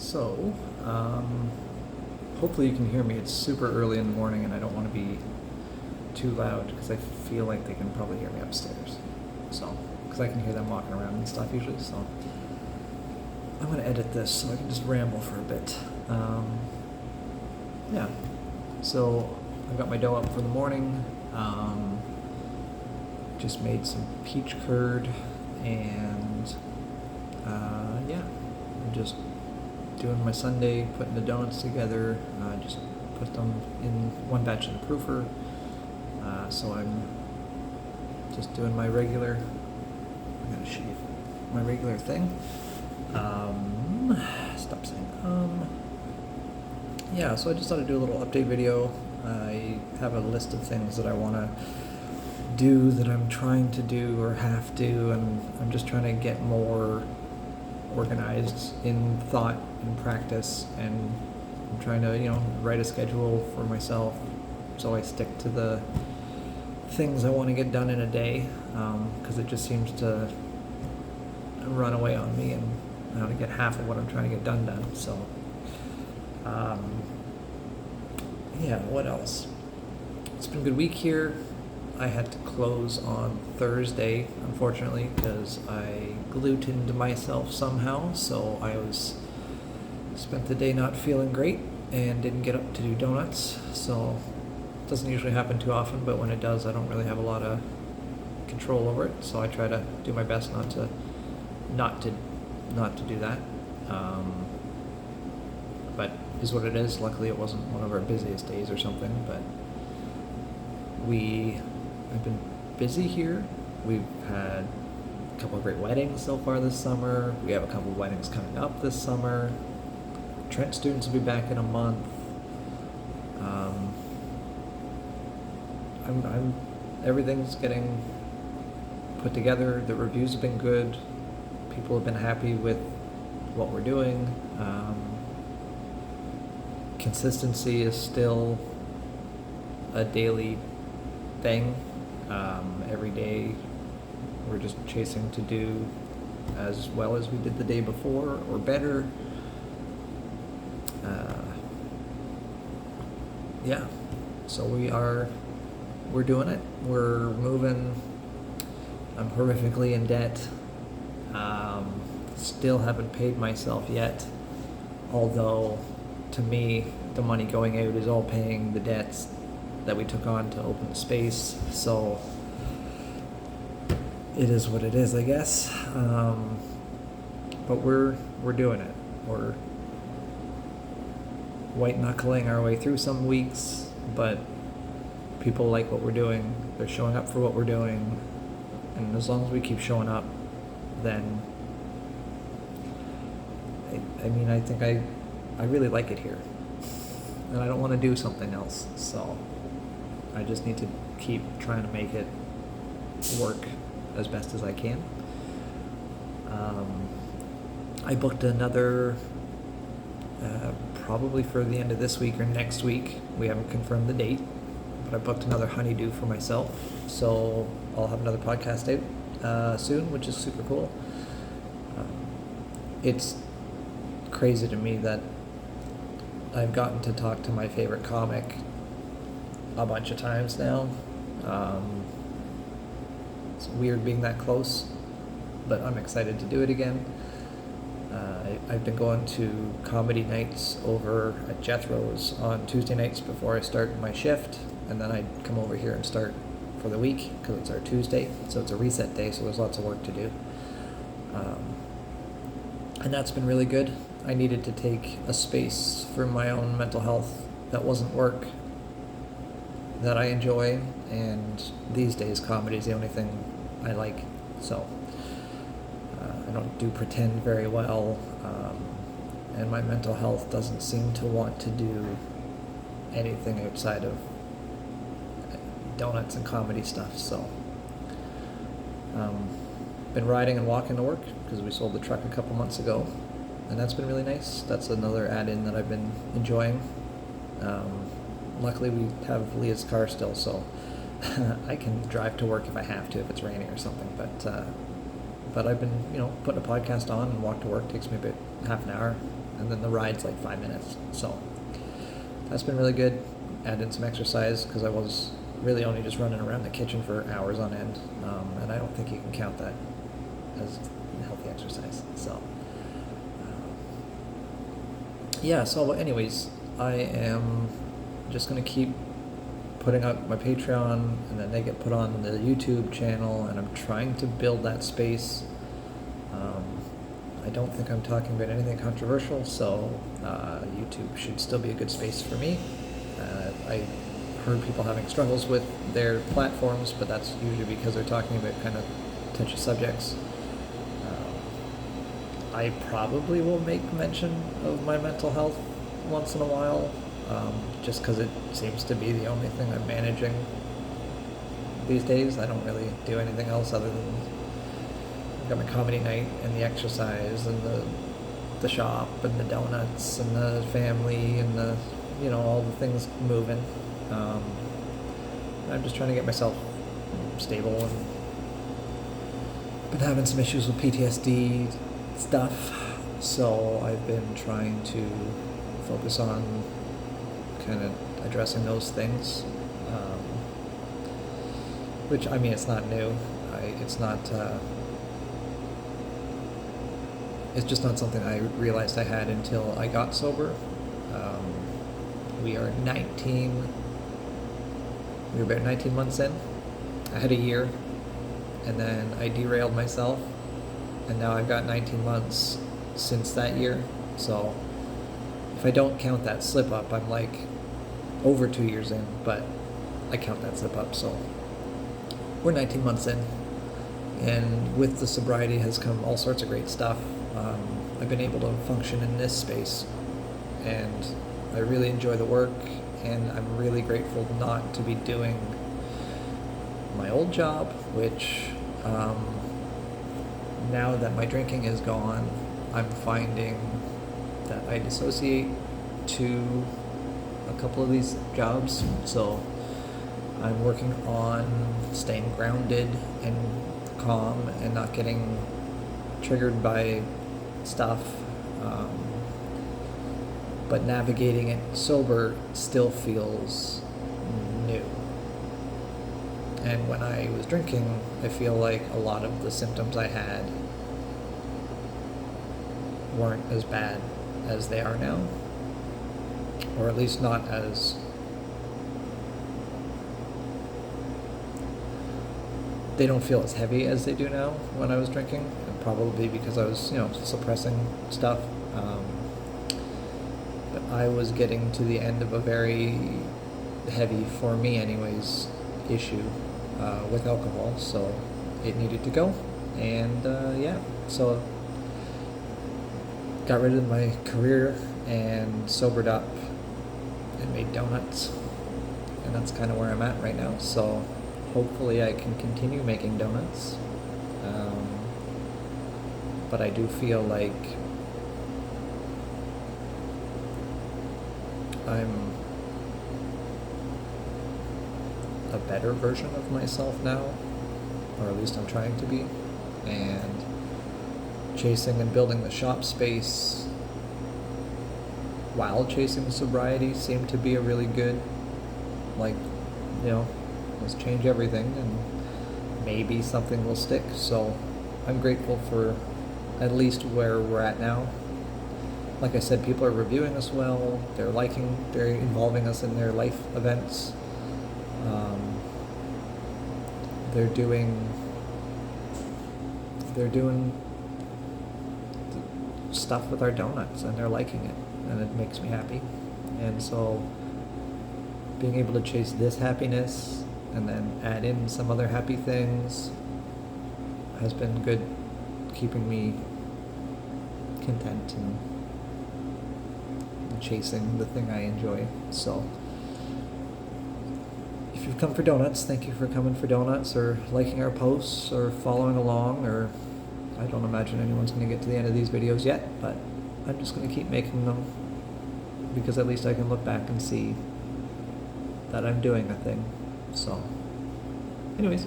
So, hopefully you can hear me. It's super early in the morning and I don't want to be too loud because I feel like they can probably hear me upstairs. So, because I can hear them walking around and stuff usually. So, I'm going to edit this so I can just ramble for a bit. Yeah. So, I've got my dough up for the morning. Just made some peach curd and yeah, I'm just doing my sundae, putting the donuts together, just put them in one batch in the proofer. So I'm just doing my regular, I'm gonna shave, my regular thing. Stop saying yeah, so I just thought I'd do a little update video. I have a list of things that I want to do that I'm trying to do or have to, and I'm just trying to get more organized in thought and practice, and I'm trying to, write a schedule for myself so I stick to the things I want to get done in a day, because it just seems to run away on me and I want to get half of what I'm trying to get done. So yeah, what else? It's been a good week here. I had to close on Thursday, unfortunately, because I glutened myself somehow, so I spent the day not feeling great and didn't get up to do donuts. So it doesn't usually happen too often, but when it does, I don't really have a lot of control over it. So I try to do my best not to do that. But is what it is. Luckily, it wasn't one of our busiest days or something, but I've been busy here. We've had a couple of great weddings so far this summer. We have a couple of weddings coming up this summer. Trent students will be back in a month. Everything's getting put together. The reviews have been good. People have been happy with what we're doing. Consistency is still a daily thing. Every day we're just chasing to do as well as we did the day before or better. Yeah, so we're doing it. We're moving. I'm horrifically in debt. Still haven't paid myself yet, although to me the money going out is all paying the debts that we took on to open the space. So it is what it is, I guess. But we're doing it. We're white knuckling our way through some weeks, but people like what we're doing. They're showing up for what we're doing, and as long as we keep showing up, then I think I really like it here, and I don't want to do something else. So I just need to keep trying to make it work as best as I can. I booked another, probably for the end of this week or next week. We haven't confirmed the date, but I booked another honeydew for myself. So I'll have another podcast out soon, which is super cool. It's crazy to me that I've gotten to talk to my favorite comic a bunch of times now. It's weird being that close, but I'm excited to do it again. I've been going to comedy nights over at Jethro's on Tuesday nights before I start my shift, and then I'd come over here and start for the week because it's our Tuesday, so it's a reset day, so there's lots of work to do. And that's been really good. I needed to take a space for my own mental health that wasn't work, that I enjoy, and these days comedy is the only thing I like. So I don't do pretend very well, and my mental health doesn't seem to want to do anything outside of donuts and comedy stuff. So been riding and walking to work because we sold the truck a couple months ago, and that's been really nice. That's another add-in that I've been enjoying. Luckily we have Leah's car still, so I can drive to work if I have to, if it's raining or something. But I've been, putting a podcast on and walk to work. Takes me half an hour, and then the ride's like 5 minutes. So that's been really good. Add in some exercise because I was really only just running around the kitchen for hours on end, and I don't think you can count that as healthy exercise. So yeah, so anyways, I am just going to keep putting out my Patreon, and then they get put on the YouTube channel, and I'm trying to build that space. I don't think I'm talking about anything controversial, so YouTube should still be a good space for me. I heard people having struggles with their platforms, but that's usually because they're talking about kind of touchy subjects. I probably will make mention of my mental health once in a while, just because it seems to be the only thing I'm managing these days. I don't really do anything else other than I've got my comedy night and the exercise and the shop and the donuts and the family and the, all the things moving. I'm just trying to get myself stable, and been having some issues with PTSD stuff, so I've been trying to focus on kind of addressing those things, which, I mean, it's not new. It's just not something I realized I had until I got sober. We are about 19 months in. I had a year, and then I derailed myself, and now I've got 19 months since that year. So if I don't count that slip up, I'm like over 2 years in, but I count that slip up. So we're 19 months in, and with the sobriety has come all sorts of great stuff. I've been able to function in this space, and I really enjoy the work, and I'm really grateful not to be doing my old job, which now that my drinking is gone, I'm finding that I dissociate to a couple of these jobs. So I'm working on staying grounded and calm and not getting triggered by stuff, but navigating it sober still feels new. And when I was drinking, I feel like a lot of the symptoms I had weren't as bad as they are now, or at least not as they don't feel as heavy as they do now when I was drinking, and probably because I was, suppressing stuff. But I was getting to the end of a very heavy, for me anyways, issue with alcohol, so it needed to go. And so got rid of my career and sobered up and made donuts, and that's kind of where I'm at right now. So hopefully I can continue making donuts, but I do feel like I'm a better version of myself now, or at least I'm trying to be, and chasing and building the shop space while chasing sobriety seemed to be a really good, let's change everything and maybe something will stick. So I'm grateful for at least where we're at now. Like I said, people are reviewing us well, they're involving us in their life events. They're doing stuff with our donuts, and they're liking it, and it makes me happy. And so being able to chase this happiness and then add in some other happy things has been good, keeping me content and chasing the thing I enjoy. So if you've come for donuts, thank you for coming for donuts, or liking our posts, or following along, or I don't imagine anyone's going to get to the end of these videos yet, but I'm just going to keep making them because at least I can look back and see that I'm doing a thing. So anyways,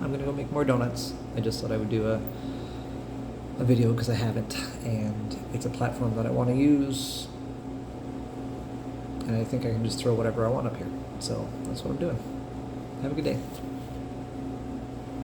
I'm going to go make more donuts. I just thought I would do a a video because I haven't, and it's a platform that I want to use, and I think I can just throw whatever I want up here. So that's what I'm doing. Have a good day.